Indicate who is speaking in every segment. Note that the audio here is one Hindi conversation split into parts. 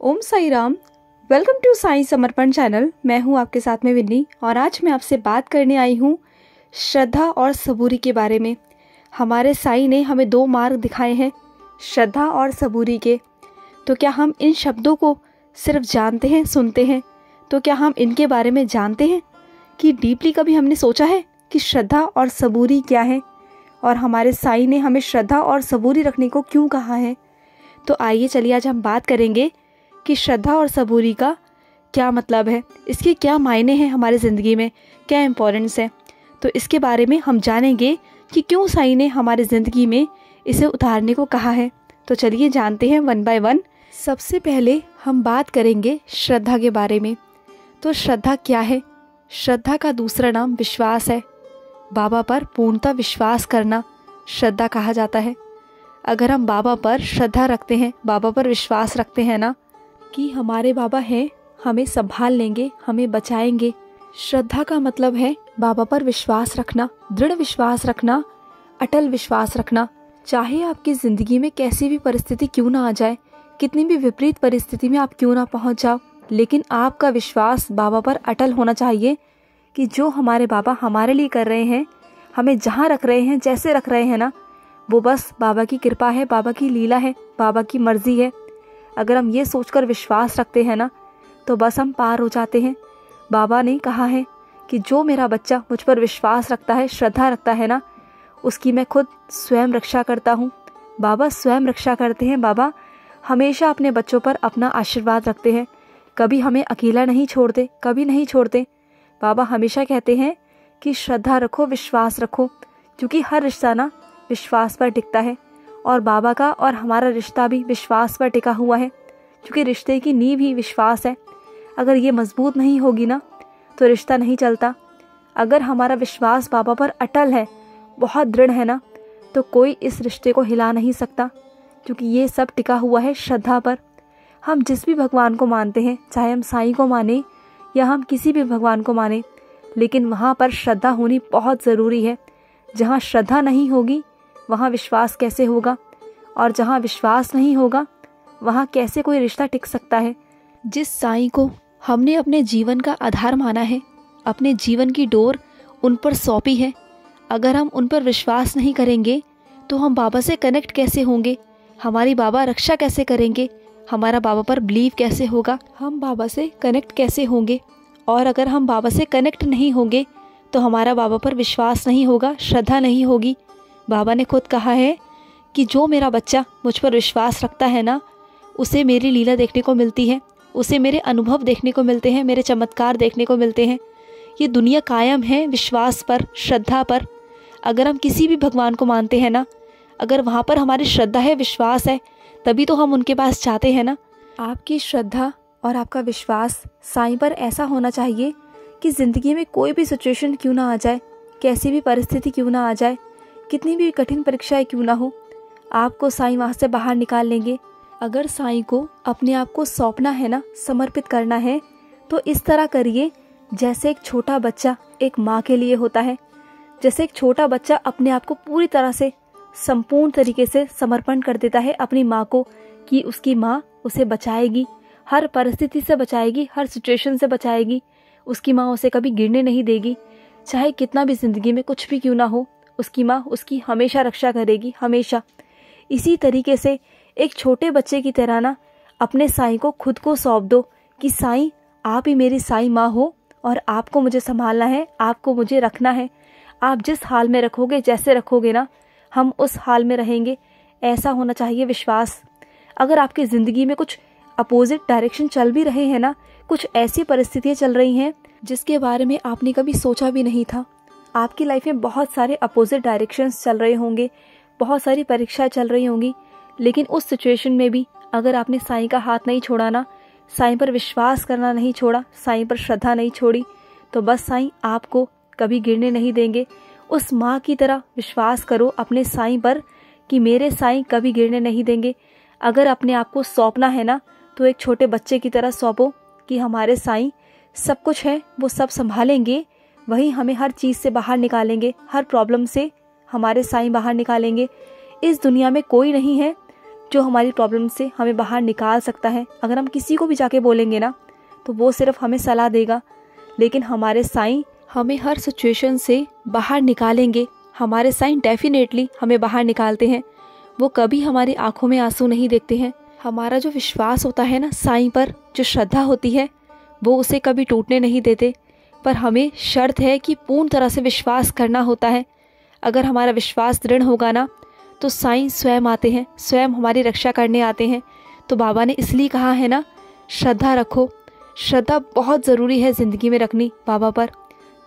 Speaker 1: Om Sai Ram. Welcome to Sai Samarpan channel. मैं हूं आपके साथ में विन्नी और आज मैं आपसे बात करने आई हूं श्रद्धा और सबूरी के बारे में। हमारे साई ने हमें दो मार्ग दिखाए हैं, श्रद्धा और सबूरी के। तो क्या हम इन शब्दों को सिर्फ जानते हैं, सुनते हैं? तो क्या हम इनके बारे में जानते हैं कि डीपली कभी हमने सोचा है कि श्रद्धा और सबूरी क्या है और हमारे साई ने हमें श्रद्धा और सबूरी रखने को क्यों कहा है? तो आइए चलिए आज हम बात करेंगे कि श्रद्धा और सबूरी का क्या मतलब है, इसके क्या मायने हैं हमारी ज़िंदगी में, क्या इम्पोर्टेंस है। तो इसके बारे में हम जानेंगे कि क्यों साई ने हमारी ज़िंदगी में इसे उतारने को कहा है। तो चलिए जानते हैं वन बाय वन। सबसे पहले हम बात करेंगे श्रद्धा के बारे में। तो श्रद्धा क्या है? श्रद्धा का दूसरा नाम विश्वास है। बाबा पर पूर्णतः विश्वास करना श्रद्धा कहा जाता है। अगर हम बाबा पर श्रद्धा रखते हैं, बाबा पर विश्वास रखते हैं ना कि हमारे बाबा हैं, हमें संभाल लेंगे, हमें बचाएंगे। श्रद्धा का मतलब है बाबा पर विश्वास रखना, दृढ़ विश्वास रखना, अटल विश्वास रखना। चाहे आपकी ज़िंदगी में कैसी भी परिस्थिति क्यों ना आ जाए, कितनी भी विपरीत परिस्थिति में आप क्यों ना पहुंच जाओ, लेकिन आपका विश्वास बाबा पर अटल होना चाहिए कि जो हमारे बाबा हमारे लिए कर रहे हैं, हमें जहाँ रख रहे हैं, जैसे रख रहे हैं ना, वो बस बाबा की कृपा है, बाबा की लीला है, बाबा की मर्जी है। अगर हम ये सोचकर विश्वास रखते हैं ना, तो बस हम पार हो जाते हैं। बाबा ने कहा है कि जो मेरा बच्चा मुझ पर विश्वास रखता है, श्रद्धा रखता है ना, उसकी मैं खुद स्वयं रक्षा करता हूँ। बाबा स्वयं रक्षा करते हैं। बाबा हमेशा अपने बच्चों पर अपना आशीर्वाद रखते हैं, कभी हमें अकेला नहीं छोड़ते, कभी नहीं छोड़ते। बाबा हमेशा कहते हैं कि श्रद्धा रखो, विश्वास रखो, क्योंकि हर रिश्ता ना विश्वास पर टिकता है और बाबा का और हमारा रिश्ता भी विश्वास पर टिका हुआ है, क्योंकि रिश्ते की नींव ही विश्वास है। अगर ये मजबूत नहीं होगी ना, तो रिश्ता नहीं चलता। अगर हमारा विश्वास बाबा पर अटल है, बहुत दृढ़ है ना, तो कोई इस रिश्ते को हिला नहीं सकता, क्योंकि ये सब टिका हुआ है श्रद्धा पर। हम जिस भी भगवान को मानते हैं, चाहे हम साईं को माने या हम किसी भी भगवान को माने, लेकिन वहाँ पर श्रद्धा होनी बहुत ज़रूरी है। जहाँ श्रद्धा नहीं होगी वहाँ विश्वास कैसे होगा, और जहाँ विश्वास नहीं होगा वहाँ कैसे कोई रिश्ता टिक सकता है। जिस साईं को हमने अपने जीवन का आधार माना है, अपने जीवन की डोर उन पर सौंपी है, अगर हम उन पर विश्वास नहीं करेंगे तो हम बाबा से कनेक्ट कैसे होंगे? हमारी बाबा रक्षा कैसे करेंगे? हमारा बाबा पर बिलीव कैसे होगा? हम बाबा से कनेक्ट कैसे होंगे? और अगर हम बाबा से कनेक्ट नहीं होंगे तो हमारा बाबा पर विश्वास नहीं होगा, श्रद्धा नहीं होगी। बाबा ने खुद कहा है कि जो मेरा बच्चा मुझ पर विश्वास रखता है ना, उसे मेरी लीला देखने को मिलती है, उसे मेरे अनुभव देखने को मिलते हैं, मेरे चमत्कार देखने को मिलते हैं। ये दुनिया कायम है विश्वास पर, श्रद्धा पर। अगर हम किसी भी भगवान को मानते हैं ना, अगर वहाँ पर हमारी श्रद्धा है, विश्वास है, तभी तो हम उनके पास जाते हैं ना। आपकी श्रद्धा और आपका विश्वास साईं पर ऐसा होना चाहिए कि ज़िंदगी में कोई भी सिचुएशन क्यों ना आ जाए, कैसी भी परिस्थिति क्यों ना आ जाए, कितनी भी कठिन परीक्षाएं क्यों ना हो, आपको साईं वहाँ से बाहर निकाल लेंगे। अगर साईं को अपने आप को सौंपना है ना, समर्पित करना है, तो इस तरह करिए जैसे एक छोटा बच्चा एक माँ के लिए होता है। जैसे एक छोटा बच्चा अपने आप को पूरी तरह से संपूर्ण तरीके से समर्पण कर देता है अपनी माँ को, कि उसकी माँ उसे बचाएगी, हर परिस्थिति से बचाएगी, हर सिचुएशन से बचाएगी। उसकी माँ उसे कभी गिरने नहीं देगी, चाहे कितना भी जिंदगी में कुछ भी क्यों ना हो, उसकी माँ उसकी हमेशा रक्षा करेगी, हमेशा। इसी तरीके से एक छोटे बच्चे की तरह ना अपने साईं को खुद को सौंप दो कि साईं आप ही मेरी साईं माँ हो और आपको मुझे संभालना है, आपको मुझे रखना है। आप जिस हाल में रखोगे, जैसे रखोगे ना, हम उस हाल में रहेंगे। ऐसा होना चाहिए विश्वास। अगर आपकी ज़िंदगी में कुछ अपोजिट डायरेक्शन चल भी रहे हैं ना, कुछ ऐसी परिस्थितियाँ चल रही हैं जिसके बारे में आपने कभी सोचा भी नहीं था, आपकी लाइफ में बहुत सारे अपोजिट डायरेक्शंस चल रहे होंगे, बहुत सारी परीक्षाएं चल रही होंगी, लेकिन उस सिचुएशन में भी अगर आपने साईं का हाथ नहीं छोड़ा ना, साईं पर विश्वास करना नहीं छोड़ा, साईं पर श्रद्धा नहीं छोड़ी, तो बस साईं आपको कभी गिरने नहीं देंगे। उस माँ की तरह विश्वास करो अपने साईं पर कि मेरे साईं कभी गिरने नहीं देंगे। अगर अपने आप को सौंपना है ना, तो एक छोटे बच्चे की तरह सौंपो कि हमारे साईं सब कुछ है, वो सब संभालेंगे, वही हमें हर चीज़ से बाहर निकालेंगे, हर प्रॉब्लम से हमारे साईं बाहर निकालेंगे। इस दुनिया में कोई नहीं है जो हमारी प्रॉब्लम से हमें बाहर निकाल सकता है। अगर हम किसी को भी जाके बोलेंगे ना तो वो सिर्फ हमें सलाह देगा, लेकिन हमारे साईं हमें हर सिचुएशन से बाहर निकालेंगे। हमारे साईं डेफिनेटली हमें बाहर निकालते हैं। वो कभी हमारी आंखों में आंसू नहीं देखते हैं। हमारा जो विश्वास होता है ना साईं पर, जो श्रद्धा होती है, वो उसे कभी टूटने नहीं देते। पर हमें शर्त है कि पूर्ण तरह से विश्वास करना होता है। अगर हमारा विश्वास दृढ़ होगा ना तो साईं स्वयं आते हैं, स्वयं हमारी रक्षा करने आते हैं। तो बाबा ने इसलिए कहा है ना, श्रद्धा रखो। श्रद्धा बहुत ज़रूरी है ज़िंदगी में रखनी बाबा पर,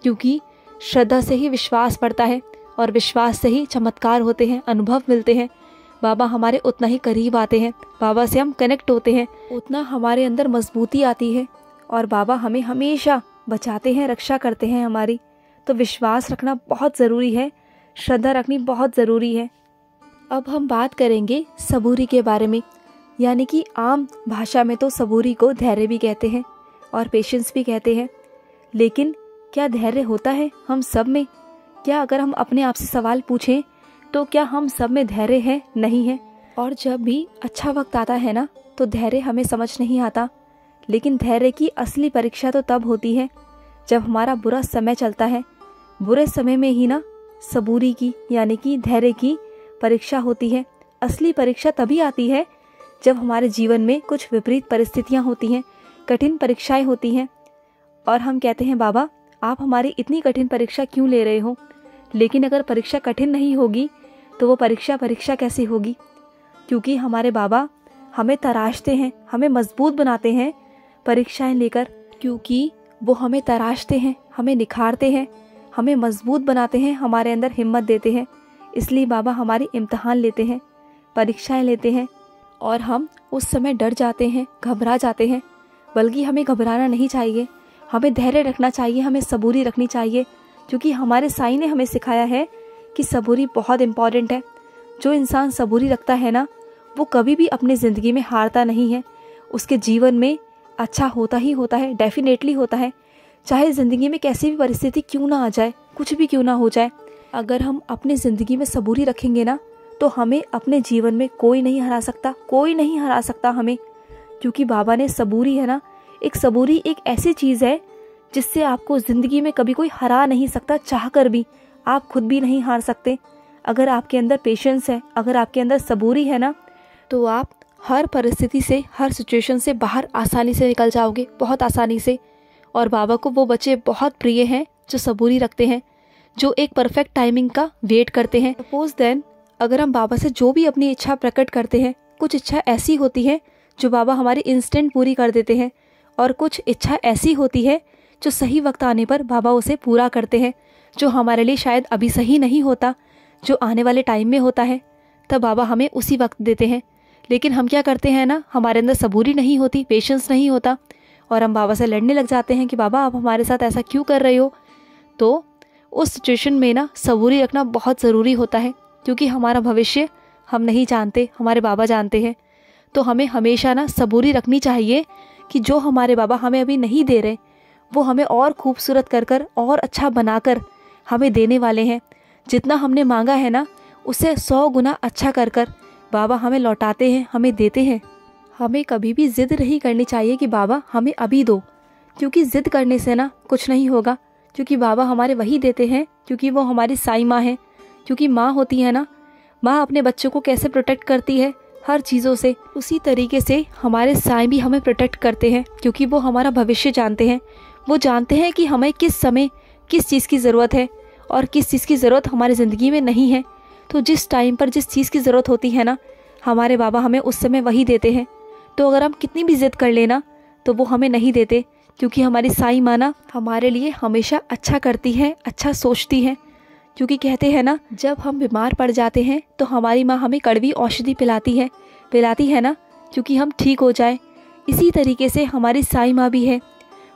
Speaker 1: क्योंकि श्रद्धा से ही विश्वास बढ़ता है और विश्वास से ही चमत्कार होते हैं, अनुभव मिलते हैं। बाबा हमारे उतना ही करीब आते हैं, बाबा से हम कनेक्ट होते हैं, उतना हमारे अंदर मजबूती आती है और बाबा हमें हमेशा बचाते हैं, रक्षा करते हैं हमारी। तो विश्वास रखना बहुत ज़रूरी है, श्रद्धा रखनी बहुत ज़रूरी है। अब हम बात करेंगे सबूरी के बारे में, यानी कि आम भाषा में तो सबूरी को धैर्य भी कहते हैं और पेशेंस भी कहते हैं। लेकिन क्या धैर्य होता है हम सब में? क्या अगर हम अपने आप से सवाल पूछें तो क्या हम सब में धैर्य है? नहीं है। और जब भी अच्छा वक्त आता है ना तो धैर्य हमें समझ नहीं आता। लेकिन धैर्य की असली परीक्षा तो तब होती है जब हमारा बुरा समय चलता है। बुरे समय में ही ना सबूरी की यानी कि धैर्य की परीक्षा होती है। असली परीक्षा तभी आती है जब हमारे जीवन में कुछ विपरीत परिस्थितियां होती हैं, कठिन परीक्षाएं होती हैं और हम कहते हैं बाबा आप हमारी इतनी कठिन परीक्षा क्यों ले रहे हो? लेकिन अगर परीक्षा कठिन नहीं होगी तो वो परीक्षा कैसे होगी? क्योंकि हमारे बाबा हमें तराशते हैं, हमें मजबूत बनाते हैं परीक्षाएं लेकर, क्योंकि वो हमें तराशते हैं, हमें निखारते हैं, हमें मजबूत बनाते हैं, हमारे अंदर हिम्मत देते हैं। इसलिए बाबा हमारी इम्तिहान लेते हैं, परीक्षाएं लेते हैं और हम उस समय डर जाते हैं, घबरा जाते हैं। बल्कि हमें घबराना नहीं चाहिए, हमें धैर्य रखना चाहिए, हमें सबूरी रखनी चाहिए, क्योंकि हमारे साईं ने हमें सिखाया है कि सबूरी बहुत इम्पॉर्टेंट है। जो इंसान सबूरी रखता है ना वो कभी भी अपनी ज़िंदगी में हारता नहीं है। उसके जीवन में अच्छा होता ही होता है, डेफिनेटली होता है। चाहे ज़िंदगी में कैसी भी परिस्थिति क्यों ना आ जाए, कुछ भी क्यों ना हो जाए, अगर हम अपनी ज़िंदगी में सबूरी रखेंगे ना तो हमें अपने जीवन में कोई नहीं हरा सकता, कोई नहीं हरा सकता हमें। क्योंकि बाबा ने सबूरी है ना, सबूरी एक ऐसी चीज़ है जिससे आपको ज़िंदगी में कभी कोई हरा नहीं सकता, चाहकर भी आप खुद भी नहीं हार सकते। अगर आपके अंदर पेशेंस है, अगर आपके अंदर सबूरी है ना तो आप हर परिस्थिति से, हर सिचुएशन से बाहर आसानी से निकल जाओगे, बहुत आसानी से। और बाबा को वो बच्चे बहुत प्रिय हैं जो सबूरी रखते हैं, जो एक परफेक्ट टाइमिंग का वेट करते हैं। सपोज देन अगर हम बाबा से जो भी अपनी इच्छा प्रकट करते हैं, कुछ इच्छा ऐसी होती है जो बाबा हमारी इंस्टेंट पूरी कर देते हैं और कुछ इच्छा ऐसी होती है जो सही वक्त आने पर बाबा उसे पूरा करते हैं। जो हमारे लिए शायद अभी सही नहीं होता, जो आने वाले टाइम में होता है, तब बाबा हमें उसी वक्त देते हैं। लेकिन हम क्या करते हैं ना, हमारे अंदर सबूरी नहीं होती, पेशेंस नहीं होता और हम बाबा से लड़ने लग जाते हैं कि बाबा आप हमारे साथ ऐसा क्यों कर रहे हो। तो उस सिचुएशन में ना सबूरी रखना बहुत ज़रूरी होता है, क्योंकि हमारा भविष्य हम नहीं जानते, हमारे बाबा जानते हैं। तो हमें हमेशा ना सबूरी रखनी चाहिए कि जो हमारे बाबा हमें अभी नहीं दे रहे वो हमें और खूबसूरत कर कर और अच्छा बनाकर हमें देने वाले हैं। जितना हमने मांगा है ना उससे 100 गुना अच्छा कर कर बाबा हमें लौटाते हैं, हमें देते हैं। हमें कभी भी ज़िद नहीं करनी चाहिए कि बाबा हमें अभी दो, क्योंकि ज़िद करने से ना कुछ नहीं होगा। क्योंकि बाबा हमारे वही देते हैं क्योंकि वो हमारी साईं माँ है। क्योंकि माँ होती है ना, माँ अपने बच्चों को कैसे प्रोटेक्ट करती है हर चीज़ों से, उसी तरीके से हमारे साईं भी हमें प्रोटेक्ट करते हैं, क्योंकि वो हमारा भविष्य जानते हैं। वो जानते हैं कि हमें किस समय किस चीज़ की ज़रूरत है और किस चीज़ की ज़रूरत हमारी ज़िंदगी में नहीं है। तो जिस टाइम पर जिस चीज़ की ज़रूरत होती है ना, हमारे बाबा हमें उस समय वही देते हैं। तो अगर हम कितनी भी ज़िद कर लेना तो वो हमें नहीं देते, क्योंकि हमारी साईं माँ ना हमारे लिए हमेशा अच्छा करती है, अच्छा सोचती है। क्योंकि कहते हैं ना, जब हम बीमार पड़ जाते हैं तो हमारी माँ हमें कड़वी औषधि पिलाती है ना, क्योंकि हम ठीक हो जाए। इसी तरीके से हमारी साईं माँ भी है,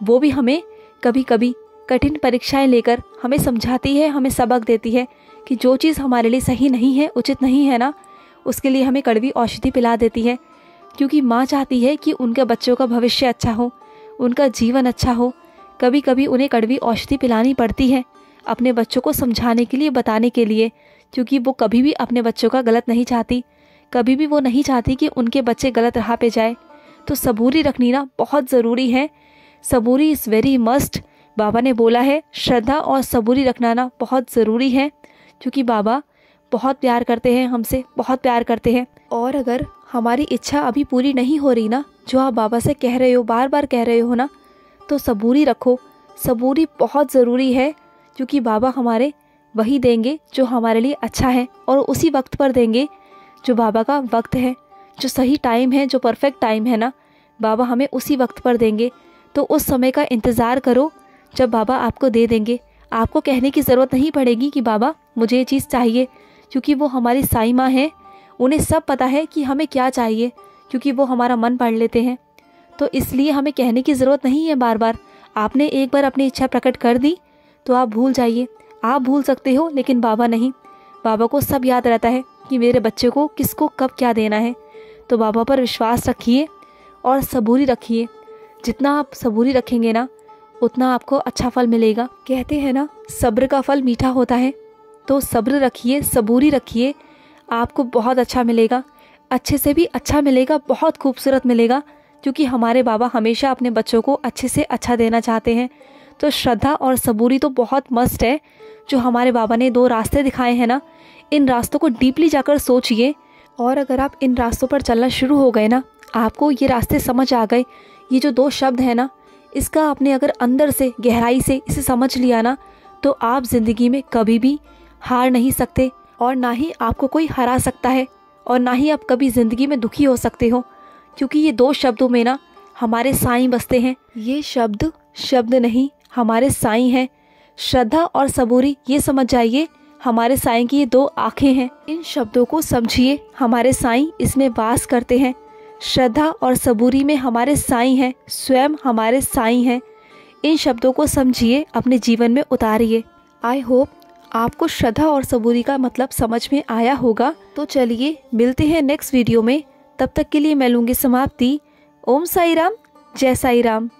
Speaker 1: वो भी हमें कभी कभी कठिन परीक्षाएं लेकर हमें समझाती है, हमें सबक देती है कि जो चीज़ हमारे लिए सही नहीं है, उचित नहीं है ना, उसके लिए हमें कड़वी औषधि पिला देती है। क्योंकि माँ चाहती है कि उनके बच्चों का भविष्य अच्छा हो, उनका जीवन अच्छा हो। कभी कभी उन्हें कड़वी औषधि पिलानी पड़ती है अपने बच्चों को समझाने के लिए, बताने के लिए, क्योंकि वो कभी भी अपने बच्चों का गलत नहीं चाहती। कभी भी वो नहीं चाहती कि उनके बच्चे गलत राह पे जाए। तो सबूरी रखनी ना बहुत ज़रूरी है। सबूरी इज़ वेरी मस्ट। बाबा ने बोला है श्रद्धा और सबूरी रखना ना बहुत ज़रूरी है, क्योंकि बाबा बहुत प्यार करते हैं हमसे, बहुत प्यार करते हैं। और अगर हमारी इच्छा अभी पूरी नहीं हो रही ना, जो आप बाबा से कह रहे हो, बार बार कह रहे हो ना, तो सबूरी रखो। सबूरी बहुत ज़रूरी है, क्योंकि बाबा हमारे वही देंगे जो हमारे लिए अच्छा है, और उसी वक्त पर देंगे जो बाबा का वक्त है, जो सही टाइम है, जो परफेक्ट टाइम है ना, बाबा हमें उसी वक्त पर देंगे। तो उस समय का इंतज़ार करो जब बाबा आपको दे देंगे। आपको कहने की ज़रूरत नहीं पड़ेगी कि बाबा मुझे ये चीज़ चाहिए, क्योंकि वो हमारी साईं माँ हैं। उन्हें सब पता है कि हमें क्या चाहिए, क्योंकि वो हमारा मन पढ़ लेते हैं। तो इसलिए हमें कहने की ज़रूरत नहीं है बार बार। आपने एक बार अपनी इच्छा प्रकट कर दी तो आप भूल जाइए। आप भूल सकते हो, लेकिन बाबा नहीं। बाबा को सब याद रहता है कि मेरे बच्चे को किसको कब क्या देना है। तो बाबा पर विश्वास रखिए और सबूरी रखिए। जितना आप सबूरी रखेंगे ना, उतना आपको अच्छा फल मिलेगा। कहते हैं ना, सब्र का फल मीठा होता है। तो सब्र रखिए, सबूरी रखिए, आपको बहुत अच्छा मिलेगा। अच्छे से भी अच्छा मिलेगा, बहुत खूबसूरत मिलेगा, क्योंकि हमारे बाबा हमेशा अपने बच्चों को अच्छे से अच्छा देना चाहते हैं। तो श्रद्धा और सबूरी तो बहुत मस्ट है। जो हमारे बाबा ने 2 रास्ते दिखाए हैं ना, इन रास्तों को डीपली जाकर सोचिए। और अगर आप इन रास्तों पर चलना शुरू हो गए ना, आपको ये रास्ते समझ आ गए, ये जो 2 शब्द हैं ना, इसका आपने अगर अंदर से गहराई से इसे समझ लिया ना, तो आप ज़िंदगी में कभी भी हार नहीं सकते, और ना ही आपको कोई हरा सकता है, और ना ही आप कभी ज़िंदगी में दुखी हो सकते हो, क्योंकि ये 2 शब्दों में ना हमारे साईं बसते हैं। ये शब्द नहीं, हमारे साईं हैं। श्रद्धा और सबूरी, ये समझ जाइए, हमारे साईं की ये 2 आँखें हैं। इन शब्दों को समझिए, हमारे साईं इसमें वास करते हैं। श्रद्धा और सबूरी में हमारे साईं हैं, स्वयं हमारे साईं हैं। इन शब्दों को समझिए, अपने जीवन में उतारिए। आई होप आपको श्रद्धा और सबूरी का मतलब समझ में आया होगा। तो चलिए मिलते हैं नेक्स्ट वीडियो में। तब तक के लिए मैं लूँगी समाप्ति। ओम साई राम, जय साई राम।